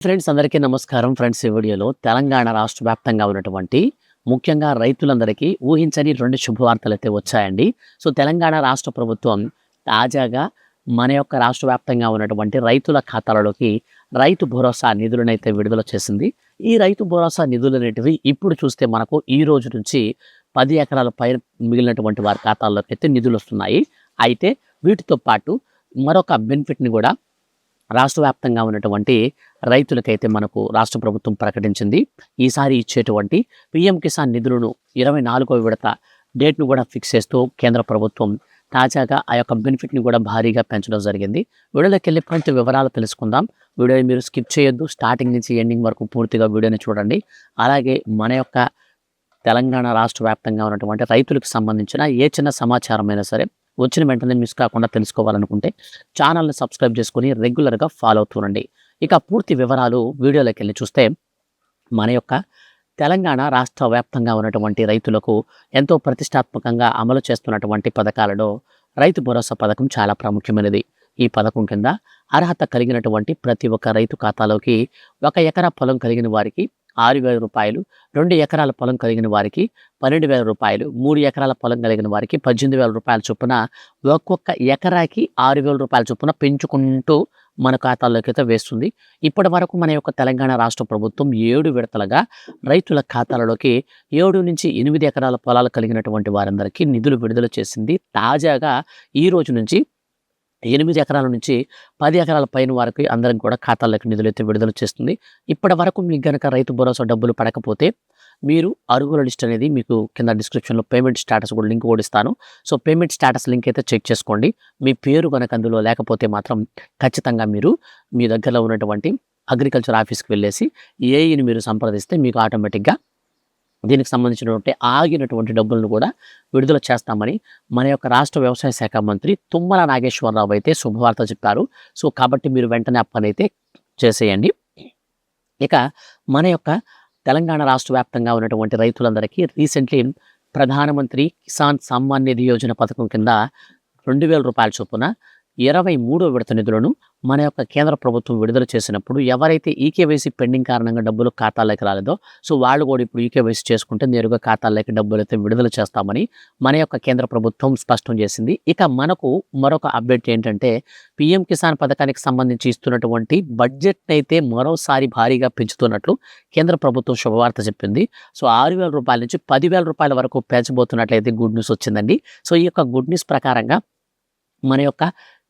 Friends అందరికీ నమస్కారం. Friends, ఈ వీడియోలో తెలంగాణ రాష్ట్ర వ్యాప్తంగా ఉన్నటువంటి ముఖ్యంగా రైతులందరికీ ఊహించని 2 శుభవార్తలైతే వచ్చాయండి. సో, తెలంగాణ రాష్ట్ర ప్రభుత్వం తాజాగా మన యొక్క రాష్ట్ర వ్యాప్తంగా ఉన్నటువంటి రైతుల ఖాతాలలోకి రైతు భరోసా నిధులనైతే విడుదల చేసింది. ఈ రైతు భరోసా నిధులనేటివి ఇప్పుడు చూస్తే మనకు ఈ రోజు నుంచి 10 ఎకరాల పైన మిగిలినటువంటి వారి ఖాతాల్లోకి అయితే నిధులొస్తున్నాయి. అయితే వీటితో పాటు మరొక బెనిఫిట్‌ని కూడా రాష్ట్ర వ్యాప్తంగా ఉన్నటువంటి రైతులకైతే మనకు రాష్ట్ర ప్రభుత్వం ప్రకటించింది. ఈసారి ఇచ్చేటువంటి పీఎం కిసాన్ నిధులను 24వ విడత డేట్‌ను కూడా ఫిక్స్ చేస్తూ కేంద్ర ప్రభుత్వం తాజాగా ఆ యొక్క బెనిఫిట్‌ని కూడా భారీగా పెంచడం జరిగింది. వీడియోలోకెళ్ళి పూర్తి వివరాలు తెలుసుకుందాం. వీడియోని మీరు స్కిప్ చేయొద్దు. స్టార్టింగ్ నుంచి ఎండింగ్ వరకు పూర్తిగా వీడియోని చూడండి. అలాగే మన యొక్క తెలంగాణ రాష్ట్ర వ్యాప్తంగా ఉన్నటువంటి రైతులకు సంబంధించిన ఏ చిన్న సమాచారమైనా సరే వచ్చిన వెంటనే మిస్ కాకుండా తెలుసుకోవాలనుకుంటే ఛానల్ని సబ్స్క్రైబ్ చేసుకొని రెగ్యులర్గా ఫాలో అవుతుండండి. ఇక పూర్తి వివరాలు వీడియోలోకి వెళ్ళి చూస్తే మన యొక్క తెలంగాణ రాష్ట్ర వ్యాప్తంగా ఉన్నటువంటి రైతులకు ఎంతో ప్రతిష్టాత్మకంగా అమలు చేస్తున్నటువంటి పథకాలలో రైతు భరోసా పథకం చాలా ప్రాముఖ్యమైనది. ఈ పథకం కింద అర్హత కలిగినటువంటి ప్రతి ఒక్క రైతు ఖాతాలోకి 1 ఎకరా పొలం కలిగిన వారికి 6,000 రూపాయలు, 2 ఎకరాల పొలం కలిగిన వారికి 12,000 రూపాయలు, 3 ఎకరాల పొలం కలిగిన వారికి 18,000 రూపాయల చొప్పున ఒక్కొక్క ఎకరాకి 6,000 రూపాయల చొప్పున పెంచుకుంటూ మన ఖాతాల్లోకి అయితే వేస్తుంది. ఇప్పటి వరకు మన యొక్క తెలంగాణ రాష్ట్ర ప్రభుత్వం 7 విడతలుగా రైతుల ఖాతాలలోకి 7 నుంచి 8 ఎకరాల పొలాలు కలిగినటువంటి వారందరికీ నిధులు విడుదల చేసింది. తాజాగా ఈ రోజు నుంచి 8 ఎకరాల నుంచి 10 ఎకరాల పైన వారికి అందరికి కూడా ఖాతాల్లోకి నిధులైతే విడుదల చేస్తుంది. ఇప్పటి వరకు మీకు గనక రైతు భరోసా డబ్బులు పడకపోతే మీరు అర్హుల లిస్ట్ అనేది మీకు కింద డిస్క్రిప్షన్లో పేమెంట్ స్టేటస్ కూడా లింక్ కూడా ఇస్తాను. సో, పేమెంట్ స్టేటస్ లింక్ అయితే చెక్ చేసుకోండి. మీ పేరు కనుక అందులో లేకపోతే మాత్రం ఖచ్చితంగా మీరు మీ దగ్గరలో ఉన్నటువంటి అగ్రికల్చర్ ఆఫీస్కి వెళ్ళేసి ఏఈని మీరు సంప్రదిస్తే మీకు ఆటోమేటిక్గా దీనికి సంబంధించినటువంటి ఆగినటువంటి డబ్బులను కూడా విడుదల చేస్తామని మన యొక్క రాష్ట్ర వ్యవసాయ శాఖ మంత్రి తుమ్మల నాగేశ్వరరావు అయితే శుభవార్త చెప్పారు. సో, కాబట్టి మీరు వెంటనే ఆ పని అయితే చేసేయండి. ఇక మన యొక్క తెలంగాణ రాష్ట్ర వ్యాప్తంగా ఉన్నటువంటి రైతులందరికీ రీసెంట్లీ ప్రధానమంత్రి కిసాన్ సమ్మాన్ నిధి యోజన పథకం కింద 2,000 రూపాయల చొప్పున 23వ విడత నిధులను మన యొక్క కేంద్ర ప్రభుత్వం విడుదల చేసినప్పుడు ఎవరైతే ఈకేవైసీ పెండింగ్ కారణంగా డబ్బులు ఖాతాల్లోకి రాలేదో సో వాళ్ళు కూడా ఇప్పుడు ఈకేవైసీ చేసుకుంటే నేరుగా ఖాతాల్లోకి డబ్బులు అయితే విడుదల చేస్తామని మన యొక్క కేంద్ర ప్రభుత్వం స్పష్టం చేసింది. ఇక మనకు మరొక అప్డేట్ ఏంటంటే పీఎం కిసాన్ పథకానికి సంబంధించి ఇస్తున్నటువంటి బడ్జెట్ని అయితే మరోసారి భారీగా పెంచుతున్నట్లు కేంద్ర ప్రభుత్వం శుభవార్త చెప్పింది. సో, 6,000 రూపాయల నుంచి 10,000 రూపాయల వరకు పెంచబోతున్నట్లయితే గుడ్ న్యూస్ వచ్చిందండి. సో, ఈ యొక్క గుడ్ న్యూస్ ప్రకారంగా మన యొక్క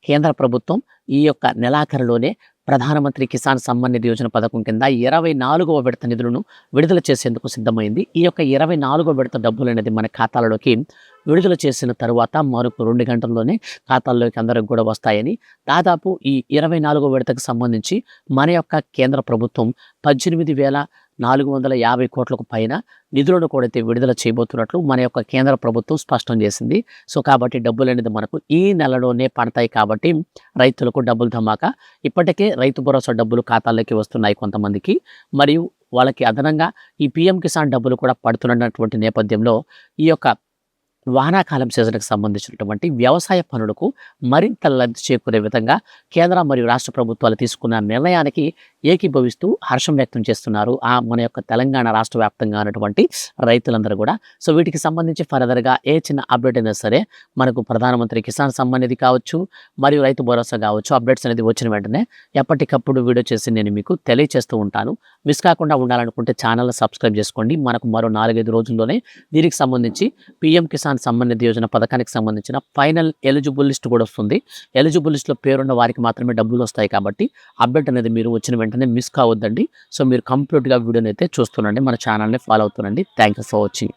కేంద్ర ప్రభుత్వం ఈ యొక్క నెలాఖరులోనే ప్రధానమంత్రి కిసాన్ సమ్మాన్ నిధి యోజన పథకం కింద 24వ విడత నిధులను విడుదల చేసేందుకు సిద్ధమైంది. ఈ యొక్క 24వ విడత డబ్బులు అనేది మన ఖాతాలలోకి విడుదల చేసిన తరువాత మరొక 2 గంటల్లోనే ఖాతాల్లోకి అందరికి కూడా వస్తాయని, దాదాపు ఈ 24వ విడతకు సంబంధించి మన యొక్క కేంద్ర ప్రభుత్వం 18,450 కోట్లకు పైన నిధులను కూడా విడుదల చేయబోతున్నట్లు మన యొక్క కేంద్ర ప్రభుత్వం స్పష్టం చేసింది. సో, కాబట్టి డబ్బులు అనేది మనకు ఈ నెలలోనే పడతాయి. కాబట్టి రైతులకు డబ్బులు ధమాకా. ఇప్పటికే రైతు భరోసా డబ్బులు ఖాతాల్లోకి వస్తున్నాయి కొంతమందికి, మరియు వాళ్ళకి అదనంగా ఈ పీఎం కిసాన్ డబ్బులు కూడా పడుతున్నటువంటి నేపథ్యంలో ఈ యొక్క వానాకాలం సీజన్కి సంబంధించినటువంటి వ్యవసాయ పనులకు మరింత లబ్ధి చేకూరే విధంగా కేంద్ర మరియు రాష్ట్ర ప్రభుత్వాలు తీసుకున్న నిర్ణయానికి ఏకీభవిస్తూ హర్షం వ్యక్తం చేస్తున్నారు మన యొక్క తెలంగాణ రాష్ట్ర వ్యాప్తంగా ఉన్నటువంటి రైతులందరూ కూడా. సో, వీటికి సంబంధించి ఫర్దర్గా ఏ చిన్న అప్డేట్ అయినా సరే మనకు ప్రధానమంత్రి కిసాన్ సమ్మాన్ నిధి కావచ్చు మరియు రైతు భరోసా కావచ్చు అప్డేట్స్ అనేది వచ్చిన వెంటనే ఎప్పటికప్పుడు వీడియో చేసి నేను మీకు తెలియజేస్తూ ఉంటాను. మిస్ కాకుండా ఉండాలనుకుంటే ఛానల్ని సబ్స్క్రైబ్ చేసుకోండి. మనకు మరో 4-5 రోజుల్లోనే దీనికి సంబంధించి పీఎం కిసాన్ సమ్మాన్ నిధి యోజన పథకానికి సంబంధించిన ఫైనల్ ఎలిజిబుల్ లిస్ట్ కూడా వస్తుంది. ఎలిజిబుల్ లిస్ట్లో పేరున్న వారికి మాత్రమే డబ్బులు వస్తాయి. కాబట్టి అప్డేట్ అనేది మీరు వచ్చిన వెంటనే మిస్ కావద్దండి. సో, మీరు కంప్లీట్గా వీడియోని అయితే చూస్తుండండి, మన ఛానల్ని ఫాలో అవుతుండండి. Thank you for watching.